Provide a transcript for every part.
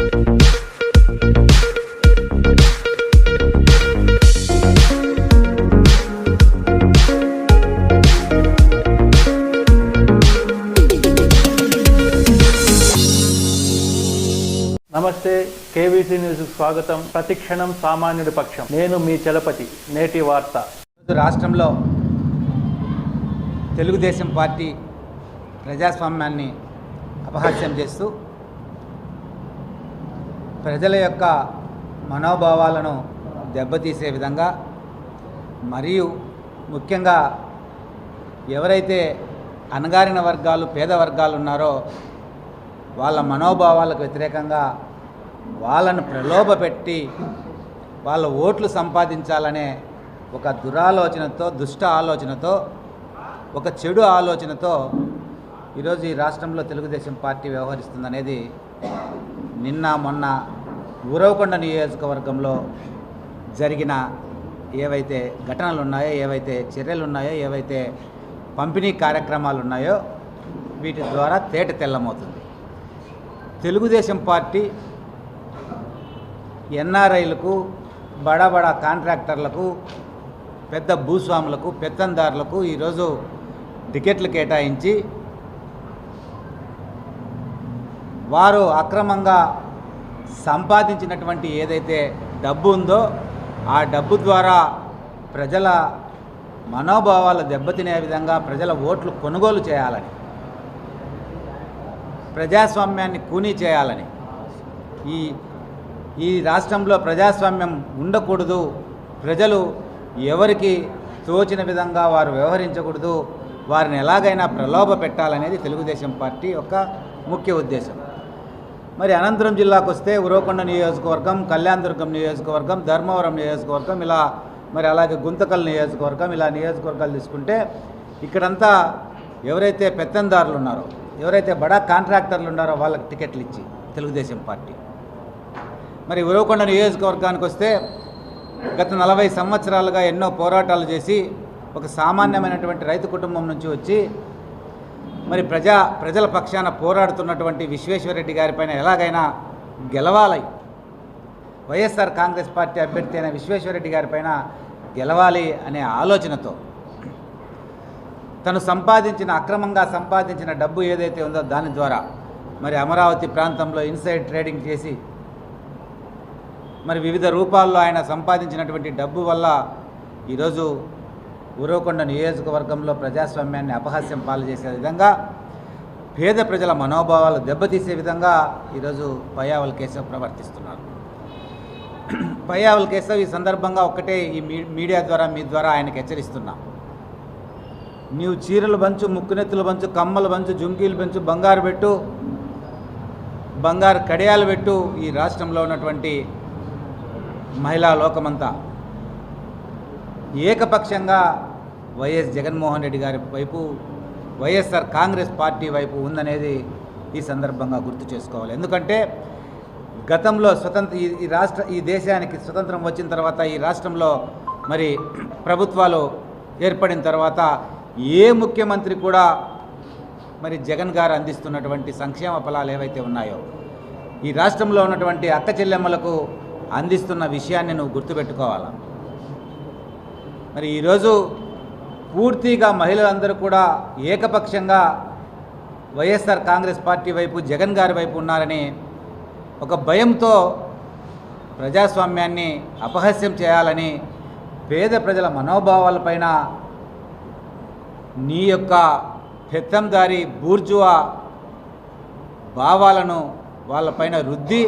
నమస్తే, KVC news స్వాగతం. ప్రతిక్షణం సామాన్యుడి పక్షం. నేను మీ చలపతి. నేటి వార్త. రాష్ట్రంలో తెలుగుదేశం పార్టీ ప్రజాస్వామ్యాన్ని అపహాస్యం చేస్తూ ప్రజల యొక్క మనోభావాలను దెబ్బతీసే విధంగా మరియు ముఖ్యంగా ఎవరైతే అణగారిన వర్గాలు, పేద వర్గాలు ఉన్నారో వాళ్ళ మనోభావాలకు వ్యతిరేకంగా వాళ్ళను ప్రలోభపెట్టి వాళ్ళ ఓట్లు సంపాదించాలనే ఒక దురాలోచనతో, దుష్ట ఆలోచనతో, ఒక చెడు ఆలోచనతో ఈరోజు ఈ రాష్ట్రంలో తెలుగుదేశం పార్టీ వ్యవహరిస్తుందనేది నిన్న మొన్న ఉరవకొండ నియోజకవర్గంలో జరిగిన ఏవైతే ఘటనలు ఉన్నాయో, ఏవైతే చర్యలు ఉన్నాయో, ఏవైతే పంపిణీ కార్యక్రమాలు ఉన్నాయో వీటి ద్వారా తేట తెల్లమవుతుంది. తెలుగుదేశం పార్టీ ఎన్ఆర్ఐలకు, బడా కాంట్రాక్టర్లకు, పెద్ద భూస్వాములకు, పెత్తందారులకు ఈరోజు టికెట్లు కేటాయించి వారు అక్రమంగా సంపాదించినటువంటి ఏదైతే డబ్బు ఉందో ఆ డబ్బు ద్వారా ప్రజల మనోభావాలు దెబ్బతినే విధంగా ప్రజల ఓట్లు కొనుగోలు చేయాలని, ప్రజాస్వామ్యాన్ని కూనీ చేయాలని, ఈ రాష్ట్రంలో ప్రజాస్వామ్యం ఉండకూడదు, ప్రజలు ఎవరికి తోచిన విధంగా వారు వ్యవహరించకూడదు, వారిని ఎలాగైనా ప్రలోభ పెట్టాలనేది తెలుగుదేశం పార్టీ యొక్క ముఖ్య ఉద్దేశం. మరి అనంతపురం జిల్లాకు వస్తే ఉరవకొండ నియోజకవర్గం, కళ్యాణదుర్గం నియోజకవర్గం, ధర్మవరం నియోజకవర్గం, ఇలా మరి అలాగే గుంతకల్ నియోజకవర్గం, ఇలా నియోజకవర్గాలు తీసుకుంటే ఇక్కడంతా ఎవరైతే పెత్తందారులు ఉన్నారో, ఎవరైతే బడా కాంట్రాక్టర్లు ఉన్నారో వాళ్ళకి టికెట్లు ఇచ్చి తెలుగుదేశం పార్టీ. మరి ఉరవకొండ నియోజకవర్గానికి వస్తే గత 40 సంవత్సరాలుగా ఎన్నో పోరాటాలు చేసి ఒక సామాన్యమైనటువంటి రైతు కుటుంబం నుంచి వచ్చి మరి ప్రజల పక్షాన పోరాడుతున్నటువంటి విశ్వేశ్వరరెడ్డి గారిపైన ఎలాగైనా గెలవాలి, వైఎస్ఆర్ కాంగ్రెస్ పార్టీ అభ్యర్థి అయిన విశ్వేశ్వరరెడ్డి గారిపైన గెలవాలి అనే ఆలోచనతో తను అక్రమంగా సంపాదించిన డబ్బు ఏదైతే ఉందో దాని ద్వారా మరి అమరావతి ప్రాంతంలో ఇన్సైడ్ ట్రేడింగ్ చేసి మరి వివిధ రూపాల్లో ఆయన సంపాదించినటువంటి డబ్బు వల్ల ఈరోజు ఉరవకొండ నియోజకవర్గంలో ప్రజాస్వామ్యాన్ని అపహాస్యం పాలు చేసే విధంగా, పేద ప్రజల మనోభావాలు దెబ్బతీసే విధంగా ఈరోజు పయ్యావుల కేశవ్ ప్రవర్తిస్తున్నారు. పయ్యావుల కేశవ్ ఈ సందర్భంగా ఒక్కటే ఈ మీడియా ద్వారా మీ ద్వారా ఆయనకు హెచ్చరిస్తున్నాం. నీవు చీరలు పంచు, ముక్కునెత్తులు పంచు, కమ్మలు పంచు, జుంకీలు పెంచు, బంగారు పెట్టు, బంగారు కడియాలు పెట్టు, ఈ రాష్ట్రంలో ఉన్నటువంటి మహిళా లోకమంతా ఏకపక్షంగా వైఎస్ జగన్మోహన్ రెడ్డి గారి వైపు, వైఎస్ఆర్ కాంగ్రెస్ పార్టీ వైపు ఉందనేది ఈ సందర్భంగా గుర్తు చేసుకోవాలి. ఎందుకంటే గతంలో ఈ దేశానికి స్వతంత్రం వచ్చిన తర్వాత ఈ రాష్ట్రంలో మరి ప్రభుత్వాలు ఏర్పడిన తర్వాత ఏ ముఖ్యమంత్రి కూడా మరి జగన్ గారు అందిస్తున్నటువంటి సంక్షేమ ఫలాలు ఏవైతే ఉన్నాయో ఈ రాష్ట్రంలో ఉన్నటువంటి అక్క చెల్లెమ్మలకు అందిస్తున్న విషయాన్ని నువ్వు గుర్తుపెట్టుకోవాలా. మరి ఈరోజు పూర్తిగా మహిళలందరూ కూడా ఏకపక్షంగా వైఎస్ఆర్ కాంగ్రెస్ పార్టీ వైపు, జగన్ గారి వైపు ఉన్నారని ఒక భయంతో ప్రజాస్వామ్యాన్ని అపహాస్యం చేయాలని, పేద ప్రజల మనోభావాలపైన నీ యొక్క పెత్తందారి బూర్జువా భావాలను వాళ్ళపైన రుద్ది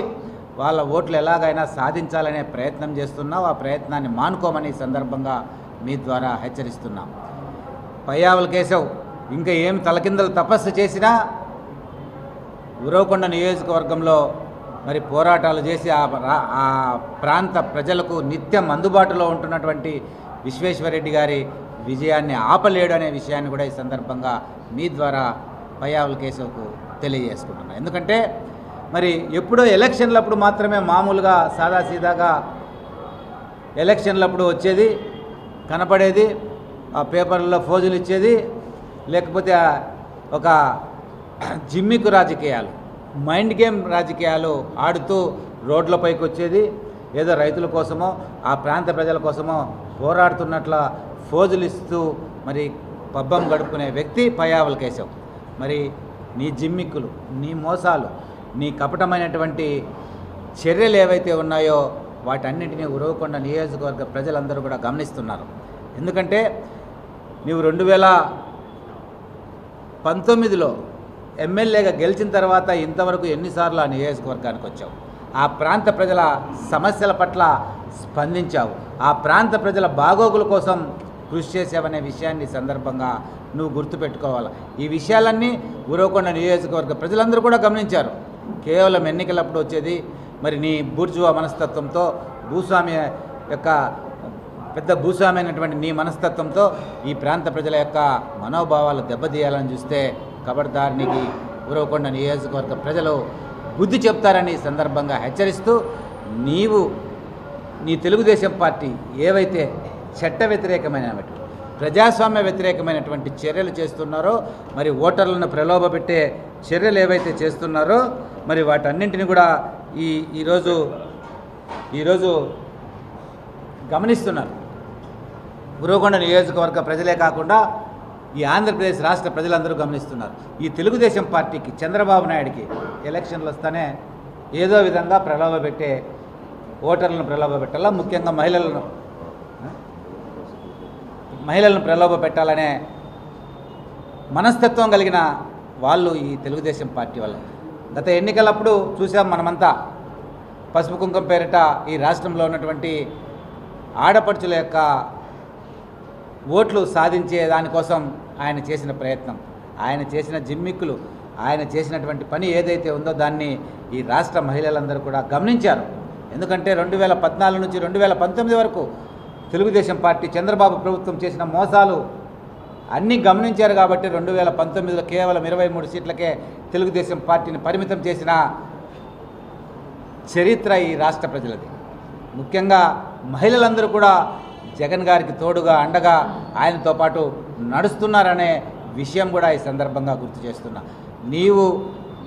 వాళ్ళ ఓట్లు ఎలాగైనా సాధించాలనే ప్రయత్నం చేస్తున్నావు. ఆ ప్రయత్నాన్ని మానుకోమని సందర్భంగా మీ ద్వారా హెచ్చరిస్తున్నాం. పయ్యావుల కేశవ్ ఇంకా ఏం తలకిందలు తపస్సు చేసినా ఉరవకొండ నియోజకవర్గంలో మరి పోరాటాలు చేసి ఆ ప్రాంత ప్రజలకు నిత్యం అందుబాటులో ఉంటున్నటువంటి విశ్వేశ్వరరెడ్డి గారి విజయాన్ని ఆపలేడు అనే విషయాన్ని కూడా ఈ సందర్భంగా మీ ద్వారా పయ్యావుల కేశవ్కు తెలియజేసుకుంటున్నాను. ఎందుకంటే మరి ఎప్పుడో ఎలక్షన్లప్పుడు మాత్రమే మామూలుగా సాదాసీదాగా ఎలక్షన్లప్పుడు వచ్చేది, కనపడేది, ఆ పేపర్లలో ఫోజులు ఇచ్చేది, లేకపోతే ఒక జిమ్మికు రాజకీయాలు, మైండ్ గేమ్ రాజకీయాలు ఆడుతూ రోడ్లపైకి వచ్చేది, ఏదో రైతుల కోసమో ఆ ప్రాంత ప్రజల కోసమో పోరాడుతున్నట్ల ఫోజులు ఇస్తూ మరి పబ్బం గడుపుకునే వ్యక్తి పయ్యావుల కేశవ్. మరి నీ జిమ్మిక్కులు, నీ మోసాలు, నీ కపటమైనటువంటి చర్యలు ఏవైతే ఉన్నాయో వాటన్నింటినీ ఉరవకొండ నియోజకవర్గ ప్రజలందరూ కూడా గమనిస్తున్నారు. ఎందుకంటే నీవు 2019లో ఎమ్మెల్యేగా గెలిచిన తర్వాత ఇంతవరకు ఎన్నిసార్లు ఆ నియోజకవర్గానికి వచ్చావు, ఆ ప్రాంత ప్రజల సమస్యల పట్ల స్పందించావు, ఆ ప్రాంత ప్రజల బాగోగుల కోసం కృషి చేసావనే విషయాన్ని సందర్భంగా నువ్వు గుర్తుపెట్టుకోవాలి. ఈ విషయాలన్నీ ఉరవకొండ నియోజకవర్గ ప్రజలందరూ కూడా గమనించారు. కేవలం ఎన్నికలప్పుడు వచ్చేది మరి నీ బూర్జువా మనస్తత్వంతో, భూస్వామి యొక్క పెద్ద భూస్వామి అయినటువంటి నీ మనస్తత్వంతో ఈ ప్రాంత ప్రజల యొక్క మనోభావాలు దెబ్బతీయాలని చూస్తే ఖబర్దార్నికి ఉరవకొండ నియోజకవర్గ ప్రజలు బుద్ధి చెప్తారని సందర్భంగా హెచ్చరిస్తూ, నీవు నీ తెలుగుదేశం పార్టీ ఏవైతే చట్ట వ్యతిరేకమైనటువంటి ప్రజాస్వామ్య వ్యతిరేకమైనటువంటి చర్యలు చేస్తున్నారో, మరి ఓటర్లను ప్రలోభపెట్టే చర్యలు ఏవైతే చేస్తున్నారో మరి వాటన్నింటిని కూడా ఈరోజు గమనిస్తున్నారు. ఉరవకొండ నియోజకవర్గ ప్రజలే కాకుండా ఈ ఆంధ్రప్రదేశ్ రాష్ట్ర ప్రజలందరూ గమనిస్తున్నారు. ఈ తెలుగుదేశం పార్టీకి, చంద్రబాబు నాయుడికి ఎలక్షన్లు వస్తేనే ఏదో విధంగా ప్రలోభపెట్టే, ఓటర్లను ప్రలోభపెట్టాలా, ముఖ్యంగా మహిళలను ప్రలోభ పెట్టాలనే మనస్తత్వం కలిగిన వాళ్ళు ఈ తెలుగుదేశం పార్టీ వల్ల. గత ఎన్నికలప్పుడు చూసాం మనమంతా, పసుపు కుంకుమ పేరిట ఈ రాష్ట్రంలో ఉన్నటువంటి ఆడపడుచుల యొక్క ఓట్లు సాధించే దానికోసం ఆయన చేసిన ప్రయత్నం, ఆయన చేసిన జిమ్మిక్కులు, ఆయన చేసినటువంటి పని ఏదైతే ఉందో దాన్ని ఈ రాష్ట్ర మహిళలందరూ కూడా గమనించారు. ఎందుకంటే 2014 నుంచి 2019 వరకు తెలుగుదేశం పార్టీ, చంద్రబాబు ప్రభుత్వం చేసిన మోసాలు అన్నీ గమనించారు. కాబట్టి 2019లో కేవలం 23 సీట్లకే తెలుగుదేశం పార్టీని పరిమితం చేసిన చరిత్ర ఈ రాష్ట్ర ప్రజలది. ముఖ్యంగా మహిళలందరూ కూడా జగన్ గారికి తోడుగా, అండగా ఆయనతో పాటు నడుస్తున్నారనే విషయం కూడా ఈ సందర్భంగా గుర్తు చేస్తున్నా. నీవు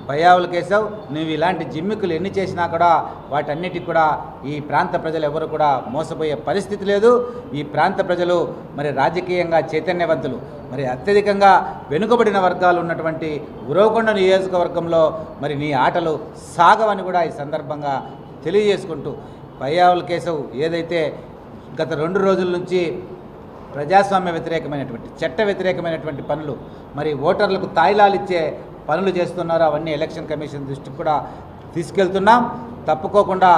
పయ్యావుల కేశవ్, నువ్వు ఇలాంటి జిమ్మికులు ఎన్ని చేసినా కూడా వాటన్నిటికి కూడా ఈ ప్రాంత ప్రజలు ఎవరు కూడా మోసపోయే పరిస్థితి లేదు. ఈ ప్రాంత ప్రజలు మరి రాజకీయంగా చైతన్యవంతులు, మరి అత్యధికంగా వెనుకబడిన వర్గాలు ఉన్నటువంటి ఉరవకొండ నియోజకవర్గంలో మరి నీ ఆటలు సాగవని కూడా ఈ సందర్భంగా తెలియజేసుకుంటూ, పయ్యావుల కేశవ్ ఏదైతే గత 2 రోజుల నుంచి ప్రజాస్వామ్య వ్యతిరేకమైనటువంటి, చట్ట వ్యతిరేకమైనటువంటి పనులు, మరి ఓటర్లకు తాయిలాలు ఇచ్చే పనులు చేస్తున్నారో అవన్నీ ఎలక్షన్ కమిషన్ దృష్టికి కూడా తీసుకెళ్తున్నాం. తప్పుకోకుండా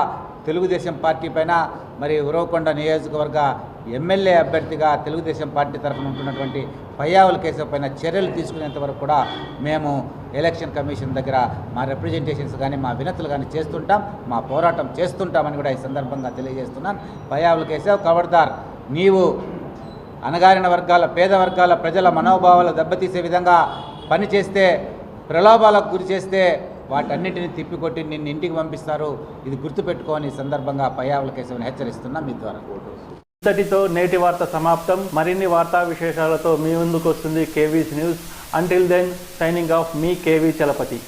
తెలుగుదేశం పార్టీ పైన, మరి ఉరవకొండ నియోజకవర్గ ఎమ్మెల్యే అభ్యర్థిగా తెలుగుదేశం పార్టీ తరఫున ఉంటున్నటువంటి పయ్యావుల కేశవ్ పైన చర్యలు తీసుకునేంత వరకు కూడా మేము ఎలక్షన్ కమిషన్ దగ్గర మా రిప్రజెంటేషన్స్ కానీ, మా వినతులు కానీ చేస్తుంటాం, మా పోరాటం చేస్తుంటామని కూడా ఈ సందర్భంగా తెలియజేస్తున్నాను. పయ్యావుల కేశవ్, ఖబర్దార్, నీవు అణగారిన వర్గాల, పేద వర్గాల ప్రజల మనోభావాలు దెబ్బతీసే విధంగా పని చేస్తే, ప్రలోభాలకు గురి చేస్తే వాటన్నిటిని తిప్పికొట్టి నిన్ను ఇంటికి పంపిస్తారు. ఇది గుర్తుపెట్టుకోని సందర్భంగా పయ్యావుల కేశవ్ని హెచ్చరిస్తున్నా మీ ద్వారా. ఇంతటితో నేటి వార్త సమాప్తం. మరిన్ని వార్తా విశేషాలతో మీ ముందుకు వస్తుంది KV's news. Until then, signing off, మీ కేవీ చలపతి.